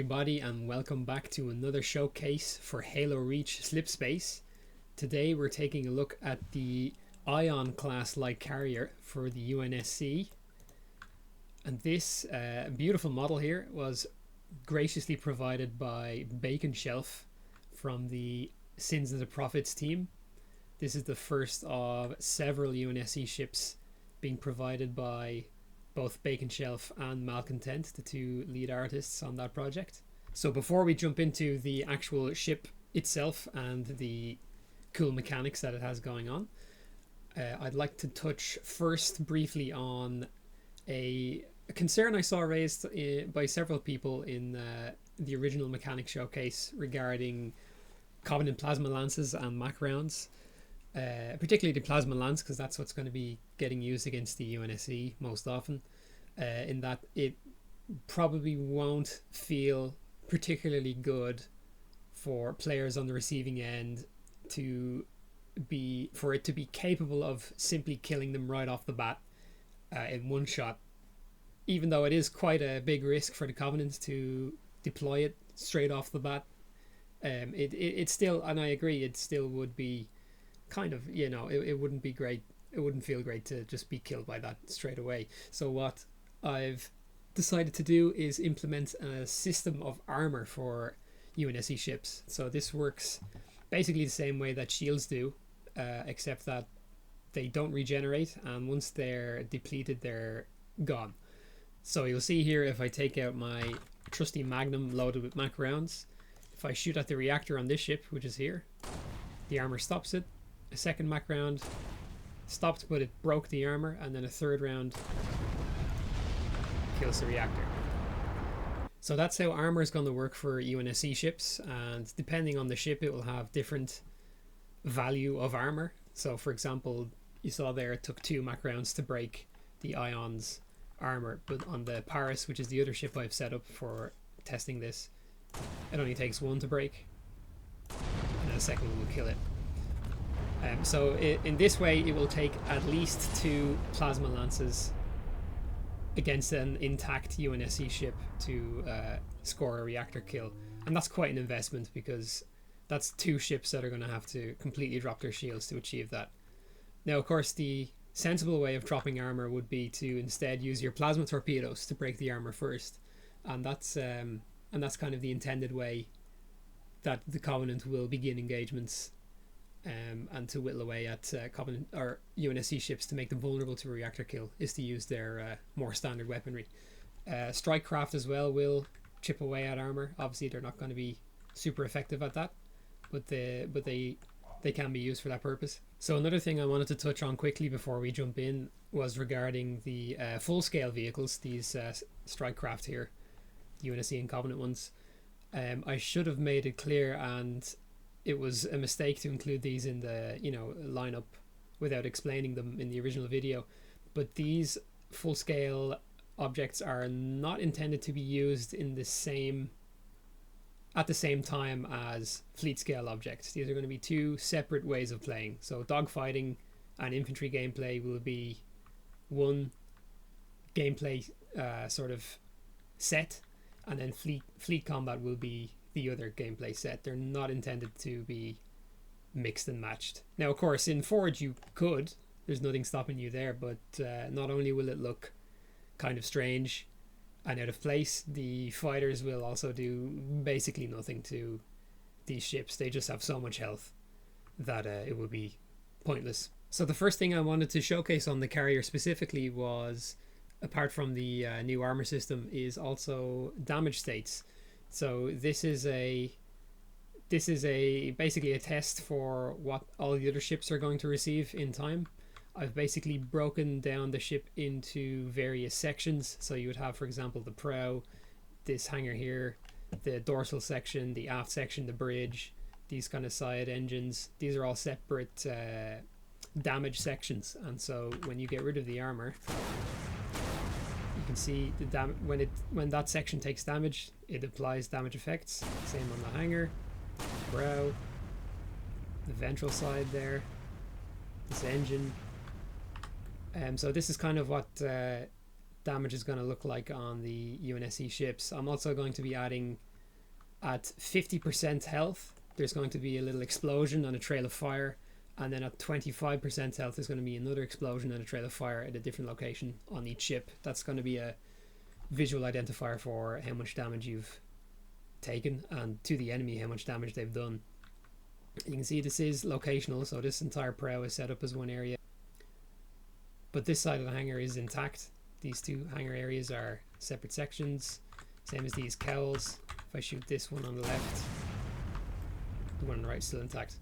everybody, and welcome back to another showcase for Halo Reach Slipspace. Today we're taking a look at the Eion-class Carrier for the UNSC, and this beautiful model here was graciously provided by Bacon Shelf from the Sins of the Prophets team. This is the first of several UNSC ships being provided by both Bacon Shelf and Malcontent, the two lead artists on that project. So before we jump into the actual ship itself and the cool mechanics that it has going on, I'd like to touch first briefly on a concern I saw raised by several people in the original mechanic showcase regarding Covenant plasma lances and Mac rounds. Particularly the plasma lance, because that's what's going to be getting used against the UNSC most often, in that it probably won't feel particularly good for players on the receiving end for it to be capable of simply killing them right off the bat in one shot, even though it is quite a big risk for the Covenant to deploy it straight off the bat. It still, and I agree, it still would be kind of, it wouldn't be great. It wouldn't feel great to just be killed by that straight away. So what I've decided to do is implement a system of armor for UNSC ships. So this works basically the same way that shields do, except that they don't regenerate, and once they're depleted, they're gone. So you'll see here, if I take out my trusty Magnum loaded with Mac rounds, if I shoot at the reactor on this ship, which is here, the armor stops it. A second Mac round stopped, but it broke the armor, and then a third round kills the reactor. So that's how armor is going to work for UNSC ships, and depending on the ship it will have different value of armor. So for example, you saw there it took 2 Mac rounds to break the Ion's armor, but on the Paris, which is the other ship I've set up for testing this, it only takes 1 to break, and then the second one will kill it. So in this way it will take at least 2 plasma lances against an intact UNSC ship to score a reactor kill, and that's quite an investment, because that's 2 ships that are going to have to completely drop their shields to achieve that. Now of course the sensible way of dropping armor would be to instead use your plasma torpedoes to break the armor first, and that's kind of the intended way that the Covenant will begin engagements, and to whittle away at Covenant or UNSC ships to make them vulnerable to a reactor kill, is to use their more standard weaponry. Strike craft as well will chip away at armor. Obviously they're not going to be super effective at that, but they can be used for that purpose. So another thing I wanted to touch on quickly before we jump in was regarding the full-scale vehicles, these strike craft here, UNSC and Covenant ones. I should have made it clear, and it was a mistake to include these in the lineup without explaining them in the original video, but these full-scale objects are not intended to be used at the same time as fleet-scale objects. These are going to be 2 separate ways of playing. So dogfighting and infantry gameplay will be one gameplay sort of set, and then fleet combat will be the other gameplay set. They're not intended to be mixed and matched. Now of course in Forge you could, there's nothing stopping you there, but not only will it look kind of strange and out of place, the fighters will also do basically nothing to these ships. They just have so much health that it would be pointless. So the first thing I wanted to showcase on the carrier specifically was, apart from the new armor system, is also damage states. So this is basically a test for what all the other ships are going to receive in time. I've basically broken down the ship into various sections. So you would have, for example, the prow, this hangar here, the dorsal section, the aft section, the bridge, these kind of side engines. These are all separate damage sections, and so when you get rid of the armor, you can see the when that section takes damage, it applies damage effects. Same on the hangar, brow, the ventral side there, this engine. So this is kind of what damage is going to look like on the UNSC ships. I'm also going to be adding At 50% health, there's going to be a little explosion and a trail of fire. And then at 25% health, there's going to be another explosion and a trail of fire at a different location on each ship. That's going to be a visual identifier for how much damage you've taken, and to the enemy how much damage they've done. You can see this is locational, so this entire prow is set up as one area, but this side of the hangar is intact. These two hangar areas are separate sections, same as these cowls. If I shoot this one on the left, the one on the right is still intact.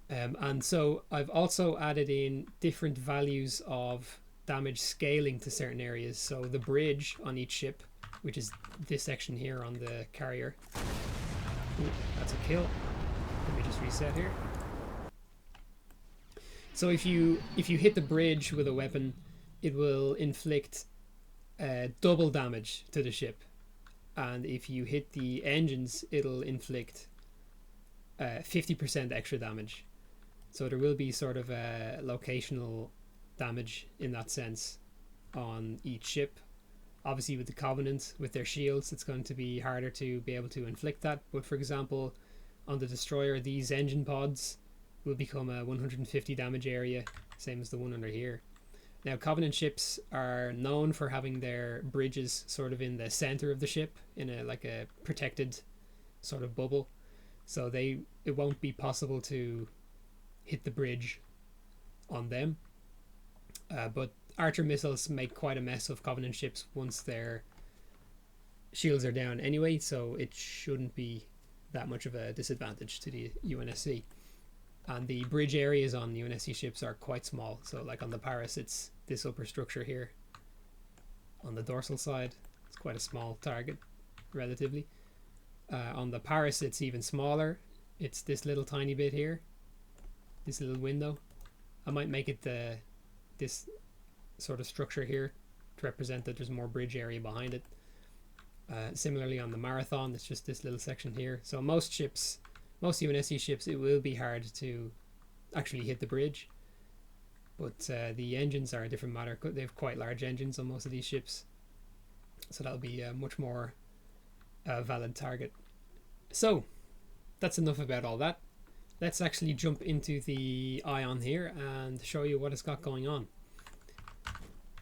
And so I've also added in different values of damage scaling to certain areas. So the bridge on each ship, which is this section here on the carrier. Ooh, that's a kill. Let me just reset here. So if you hit the bridge with a weapon, it will inflict double damage to the ship, and if you hit the engines, it'll inflict 50% extra damage. So there will be sort of a locational damage in that sense on each ship. Obviously with the Covenant, with their shields, it's going to be harder to be able to inflict that. But for example, on the destroyer, these engine pods will become a 150 damage area, same as the one under here. Now Covenant ships are known for having their bridges sort of in the center of the ship, in a like a protected sort of bubble. So it won't be possible to hit the bridge on them. But archer missiles make quite a mess of Covenant ships once their shields are down anyway, so it shouldn't be that much of a disadvantage to the UNSC. And the bridge areas on the UNSC ships are quite small. So like on the Paris, it's this upper structure here. On the dorsal side, it's quite a small target, relatively. On the Paris, it's even smaller. It's this little tiny bit here. This little window. I might make it this sort of structure here to represent that there's more bridge area behind it. Similarly on the Marathon, it's just this little section here. So most UNSC ships, it will be hard to actually hit the bridge. But the engines are a different matter. They have quite large engines on most of these ships. So that'll be a much more valid target. So that's enough about all that. Let's actually jump into the Eion here and show you what it's got going on.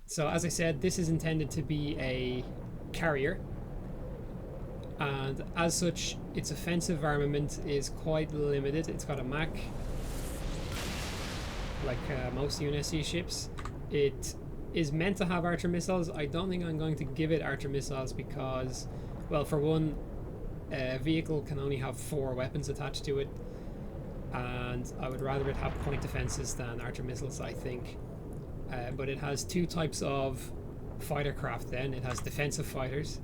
So as I said, this is intended to be a carrier, and as such its offensive armament is quite limited. It's got a Mach, like most UNSC ships. It is meant to have archer missiles. I don't think I'm going to give it archer missiles because, well, for one, a vehicle can only have 4 weapons attached to it, and I would rather it have point defenses than archer missiles, I think. But it has 2 types of fighter craft then. It has defensive fighters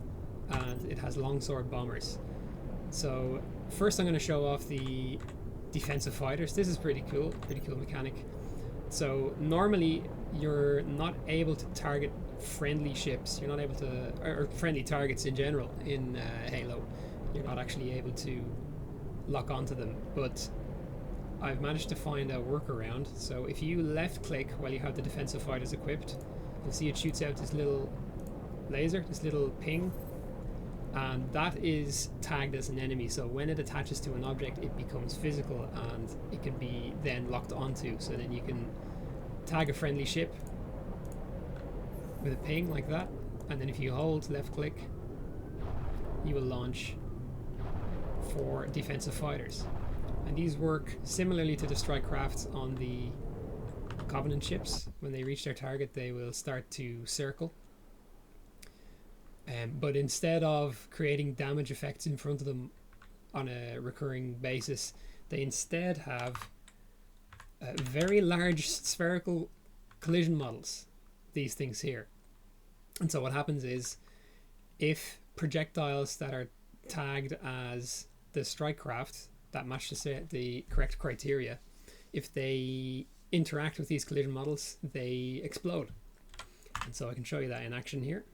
and it has longsword bombers. So first I'm going to show off the defensive fighters. This is pretty cool mechanic. So normally you're not able to target friendly ships. You're not able to, or friendly targets in general in Halo. You're not actually able to lock onto them, but I've managed to find a workaround. So if you left click while you have the defensive fighters equipped, you'll see it shoots out this little laser, this little ping, and that is tagged as an enemy. So when it attaches to an object, it becomes physical and it can be then locked onto. So then you can tag a friendly ship with a ping like that, and then if you hold left click, you will launch 4 defensive fighters. And these work similarly to the strike crafts on the Covenant ships. When they reach their target, they will start to circle. But instead of creating damage effects in front of them on a recurring basis, they instead have very large spherical collision models, these things here. And so what happens is, if projectiles that are tagged as the strike craft that match the correct criteria, if they interact with these collision models, they explode. And so I can show you that in action here.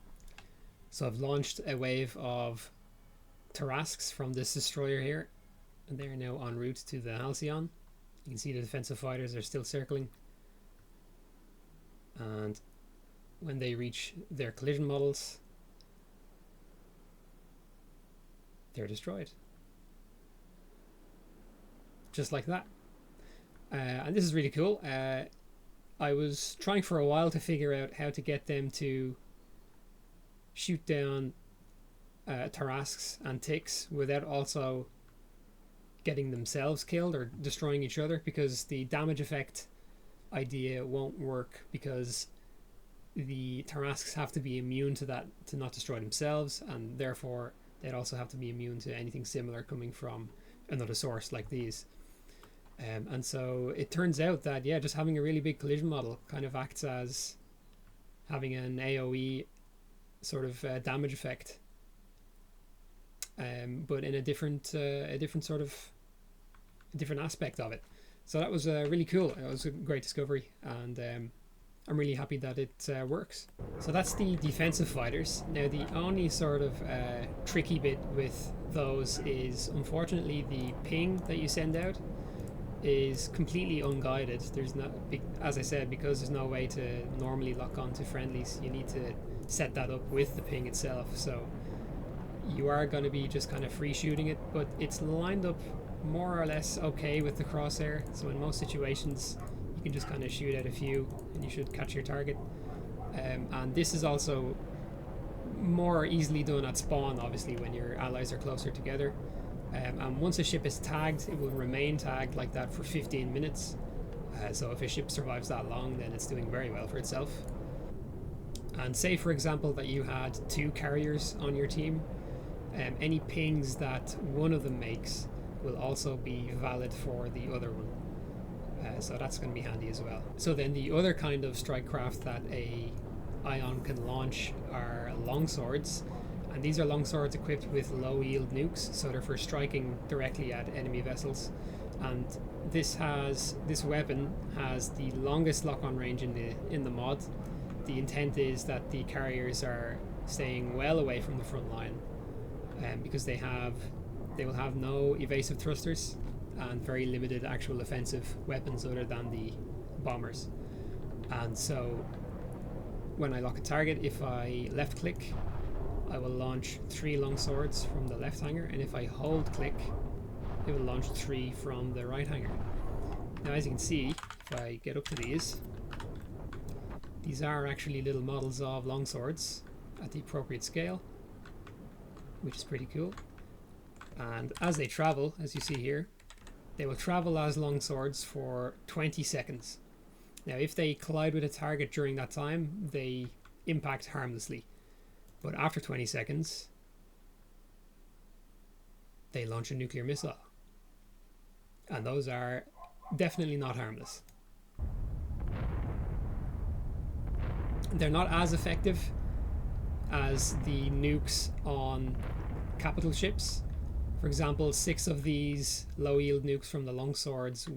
So I've launched a wave of Tarasques from this destroyer here, and they're now en route to the Halcyon. You can see the defensive fighters are still circling, and when they reach their collision models, they're destroyed. Just like that. And this is really cool. I was trying for a while to figure out how to get them to shoot down Tarrasques and ticks without also getting themselves killed or destroying each other, because the damage effect idea won't work, because the Tarrasques have to be immune to that, to not destroy themselves, and therefore they'd also have to be immune to anything similar coming from another source like these. And so it turns out that, yeah, just having a really big collision model kind of acts as having an AoE sort of damage effect, but in a different sort of a different aspect of it. So that was really cool. It was a great discovery, and I'm really happy that it works. So that's the defensive fighters. Now the only sort of tricky bit with those is, unfortunately, the ping that you send out is completely unguided. There's no, as I said, because there's no way to normally lock on to friendlies, you need to set that up with the ping itself. So you are going to be just kind of free shooting it, but it's lined up more or less okay with the crosshair. So in most situations, you can just kind of shoot out a few and you should catch your target. And this is also more easily done at spawn, obviously, when your allies are closer together. And once a ship is tagged, it will remain tagged like that for 15 minutes. So if a ship survives that long, then it's doing very well for itself. And say, for example, that you had 2 carriers on your team, any pings that one of them makes will also be valid for the other one. So that's going to be handy as well. So then the other kind of strike craft that a Eion can launch are longswords. And these are longswords equipped with low yield nukes, so they're for striking directly at enemy vessels. And this weapon has the longest lock-on range in the mod. The intent is that the carriers are staying well away from the front line, because they will have no evasive thrusters and very limited actual offensive weapons other than the bombers. And so when I lock a target, if I left click, I will launch 3 longswords from the left hanger, and if I hold click, it will launch 3 from the right hanger. Now, as you can see, if I get up to these are actually little models of longswords at the appropriate scale, which is pretty cool. And as they travel, as you see here, they will travel as longswords for 20 seconds. Now, if they collide with a target during that time, they impact harmlessly. But after 20 seconds, they launch a nuclear missile. And those are definitely not harmless. They're not as effective as the nukes on capital ships. For example, 6 of these low yield nukes from the longswords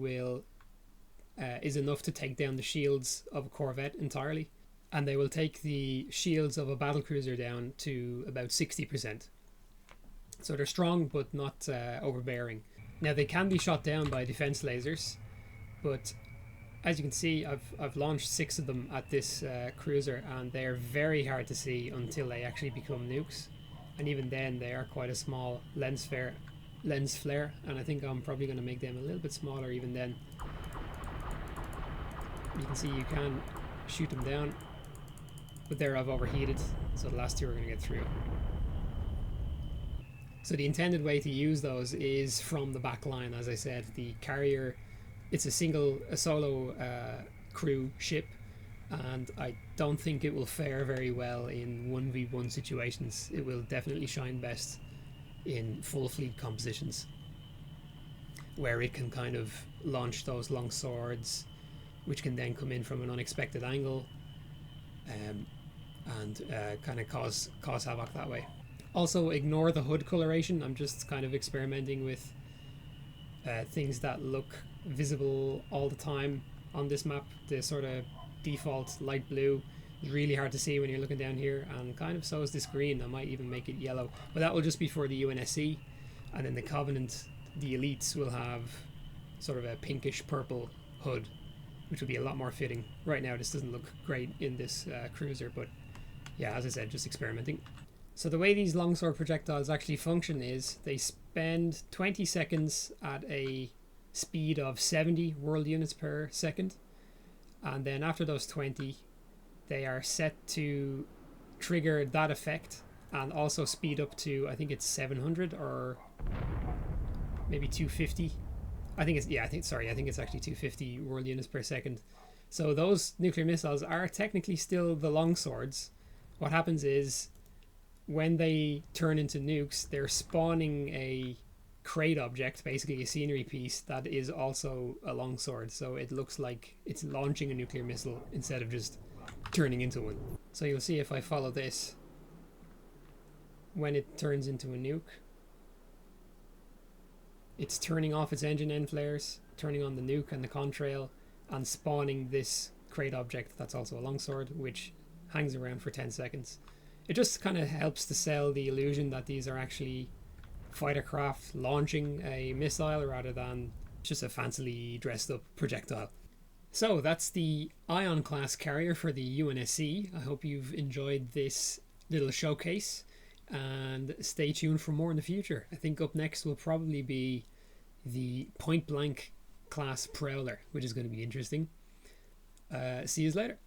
is enough to take down the shields of a corvette entirely. And they will take the shields of a battlecruiser down to about 60%. So they're strong, but not overbearing. Now, they can be shot down by defense lasers, but as you can see, I've launched 6 of them at this cruiser, and they're very hard to see until they actually become nukes. And even then, they are quite a small lens flare, and I think I'm probably going to make them a little bit smaller even then. You can see you can shoot them down, but there I've overheated, so the last 2 are going to get through. So the intended way to use those is from the back line. As I said, the carrier, it's a solo crew ship, and I don't think it will fare very well in 1v1 situations. It will definitely shine best in full fleet compositions, where it can kind of launch those long swords, which can then come in from an unexpected angle, and kind of cause havoc that way. Also, ignore the HUD coloration. I'm just kind of experimenting with things that look visible all the time on this map. The sort of default light blue is really hard to see when you're looking down here, and kind of so is this green. I might even make it yellow, but that will just be for the UNSC. And then the Covenant, the elites, will have sort of a pinkish purple HUD, which will be a lot more fitting. Right now this doesn't look great in this cruiser, but yeah, as I said, just experimenting. So the way these longsword projectiles actually function is they spend 20 seconds at a speed of 70 world units per second, and then after those 20 they are set to trigger that effect and also speed up to, I think it's 700 or maybe 250. I think it's actually 250 world units per second. So those nuclear missiles are technically still the longswords. What happens is when they turn into nukes, they're spawning a crate object, basically a scenery piece, that is also a longsword. So it looks like it's launching a nuclear missile instead of just turning into one. So you'll see if I follow this, when it turns into a nuke, it's turning off its engine end flares, turning on the nuke and the contrail, and spawning this crate object that's also a longsword, which hangs around for 10 seconds. It just kind of helps to sell the illusion that these are actually fighter craft launching a missile rather than just a fancily dressed up projectile. So that's the Eion-class Carrier for the UNSC. I hope you've enjoyed this little showcase, and stay tuned for more in the future. I think up next will probably be the Point Blank class Prowler, which is going to be interesting. See you later.